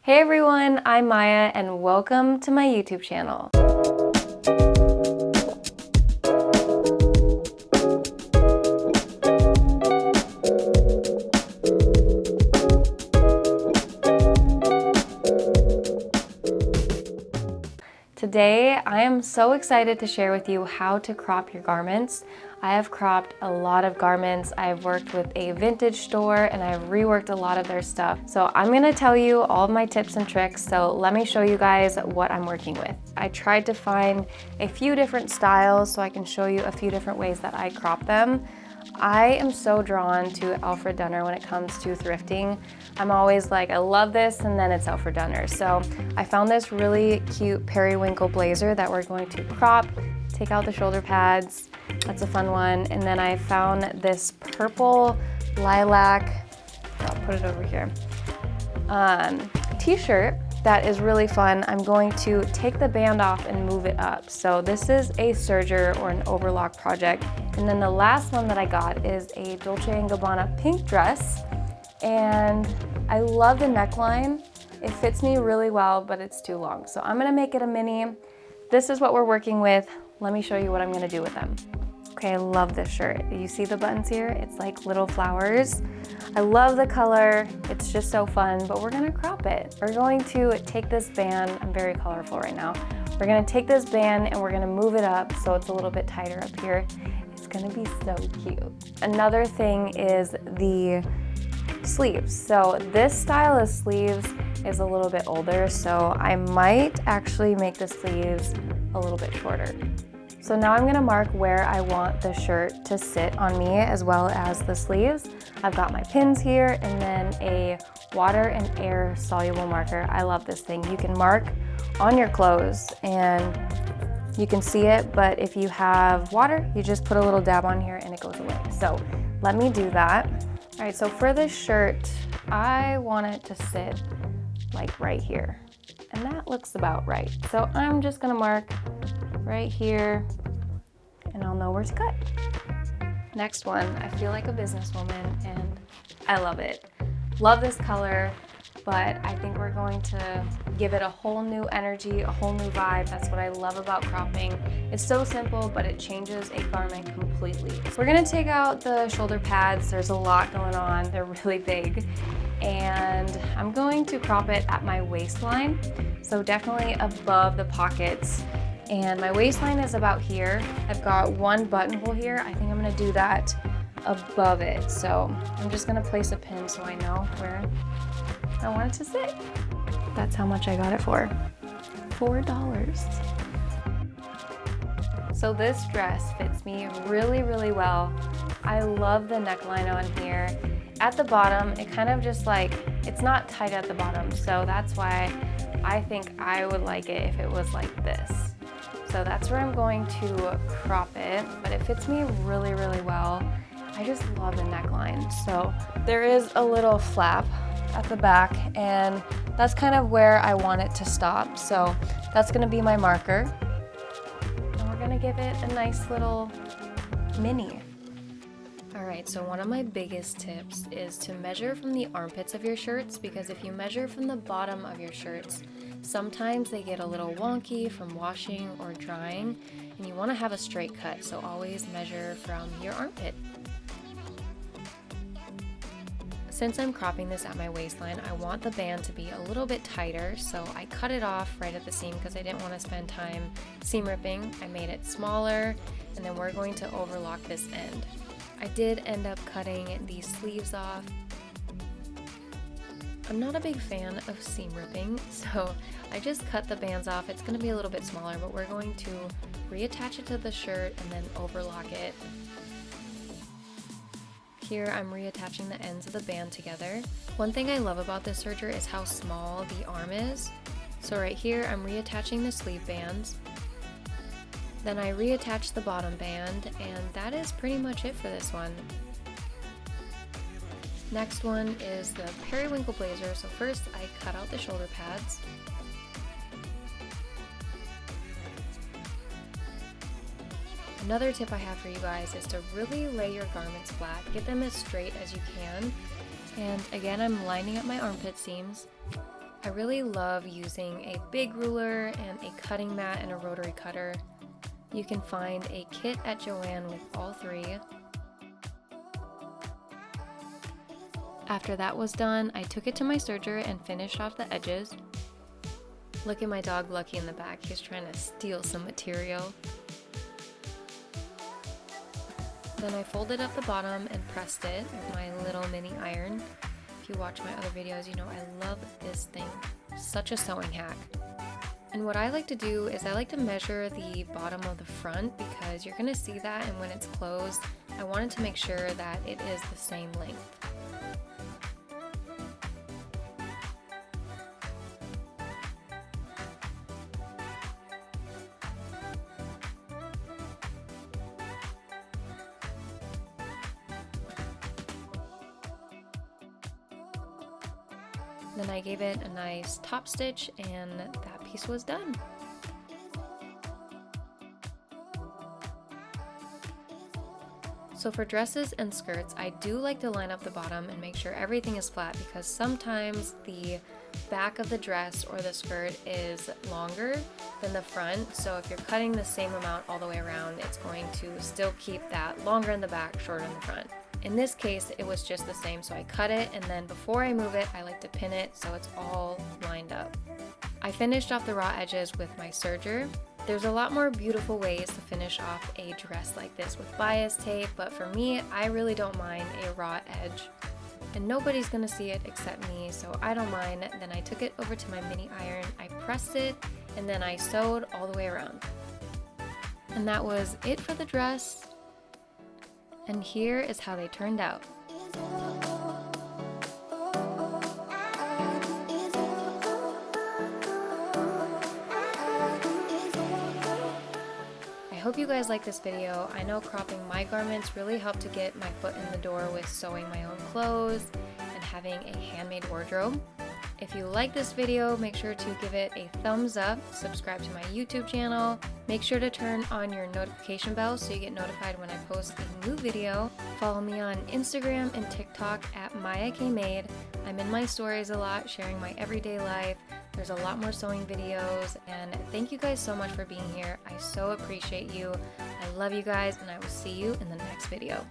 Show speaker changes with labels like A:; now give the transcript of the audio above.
A: Hey everyone, I'm Maya and welcome to my YouTube channel. Today, I am so excited to share with you how to crop your garments. I have cropped a lot of garments. I've worked with a vintage store and I've reworked a lot of their stuff. So I'm gonna tell you all of my tips and tricks. So let me show you guys what I'm working with. I tried to find a few different styles so I can show you a few different ways that I crop them. I am so drawn to Alfred Dunner when it comes to thrifting. I'm always like, I love this, and then it's Alfred Dunner. So I found this really cute periwinkle blazer that we're going to crop, take out the shoulder pads. That's a fun one. And then I found this purple lilac, I'll put it over here, t-shirt that is really fun. I'm going to take the band off and move it up. So this is a serger or an overlock project. And then the last one that I got is a Dolce & Gabbana pink dress. And I love the neckline. It fits me really well, but it's too long. So I'm gonna make it a mini. This is what we're working with. Let me show you what I'm gonna do with them. Okay, I love this shirt. You see the buttons here? It's like little flowers. I love the color. It's just so fun, but we're gonna crop it. We're going to take this band, I'm very colorful right now. We're gonna take this band and we're gonna move it up so it's a little bit tighter up here. It's gonna be so cute. Another thing is the sleeves. So this style of sleeves is a little bit older, so I might actually make the sleeves a little bit shorter. So now I'm gonna mark where I want the shirt to sit on me as well as the sleeves. I've got my pins here and then a water and air soluble marker. I love this thing. You can mark on your clothes and you can see it, but if you have water, you just put a little dab on here and it goes away. So let me do that. All right, so for this shirt, I want it to sit like right here. And that looks about right. So I'm just gonna mark right here and I'll know where to cut. Next one, I feel like a businesswoman and I love it. Love this color, but I think we're going to give it a whole new energy, a whole new vibe. That's what I love about cropping. It's so simple, but it changes a garment completely. We're gonna take out the shoulder pads. There's a lot going on. They're really big. And I'm going to crop it at my waistline. So definitely above the pockets. And my waistline is about here. I've got one buttonhole here. I think I'm gonna do that above it. So I'm just gonna place a pin so I know where I want it to sit. That's how much I got it for. $4. So this dress fits me really, really well. I love the neckline on here. At the bottom, it kind of just like, it's not tight at the bottom. So that's why I think I would like it if it was like this. So that's where I'm going to crop it, but it fits me really, really well. I just love the neckline. So there is a little flap at the back and that's kind of where I want it to stop. So that's gonna be my marker. And we're gonna give it a nice little mini. All right, so one of my biggest tips is to measure from the armpits of your shirts, because if you measure from the bottom of your shirts, sometimes they get a little wonky from washing or drying, and you wanna have a straight cut, so always measure from your armpit. Since I'm cropping this at my waistline, I want the band to be a little bit tighter, so I cut it off right at the seam because I didn't want to spend time seam ripping. I made it smaller, and then we're going to overlock this end. I did end up cutting the sleeves off. I'm not a big fan of seam ripping, so I just cut the bands off. It's going to be a little bit smaller, but we're going to reattach it to the shirt and then overlock it. Here I'm reattaching the ends of the band together. One thing I love about this serger is how small the arm is. So right here I'm reattaching the sleeve bands. Then I reattach the bottom band, and that is pretty much it for this one. Next one is the periwinkle blazer. So first I cut out the shoulder pads. Another tip I have for you guys is to really lay your garments flat, get them as straight as you can. And again, I'm lining up my armpit seams. I really love using a big ruler and a cutting mat and a rotary cutter. You can find a kit at Joann with all three. After that was done, I took it to my serger and finished off the edges. Look at my dog Lucky in the back, he's trying to steal some material. Then I folded up the bottom and pressed it with my little mini iron. If you watch my other videos, you know I love this thing. Such a sewing hack. And what I like to do is I like to measure the bottom of the front because you're gonna see that, and when it's closed, I wanted to make sure that it is the same length. Then I gave it a nice top stitch and that piece was done. So for dresses and skirts, I do like to line up the bottom and make sure everything is flat because sometimes the back of the dress or the skirt is longer than the front. So if you're cutting the same amount all the way around, it's going to still keep that longer in the back, shorter in the front. In this case, it was just the same, so I cut it, and then before I move it, I like to pin it so it's all lined up. I finished off the raw edges with my serger. There's a lot more beautiful ways to finish off a dress like this with bias tape, but for me, I really don't mind a raw edge. And nobody's gonna see it except me, so I don't mind. Then I took it over to my mini iron, I pressed it, and then I sewed all the way around. And that was it for the dress. And here is how they turned out. I hope you guys like this video. I know cropping my garments really helped to get my foot in the door with sewing my own clothes and having a handmade wardrobe. If you like this video, make sure to give it a thumbs up, subscribe to my YouTube channel, make sure to turn on your notification bell so you get notified when I post a new video. Follow me on Instagram and TikTok at MayaKMade. I'm in my stories a lot, sharing my everyday life. There's a lot more sewing videos, and thank you guys so much for being here. I so appreciate you. I love you guys, and I will see you in the next video.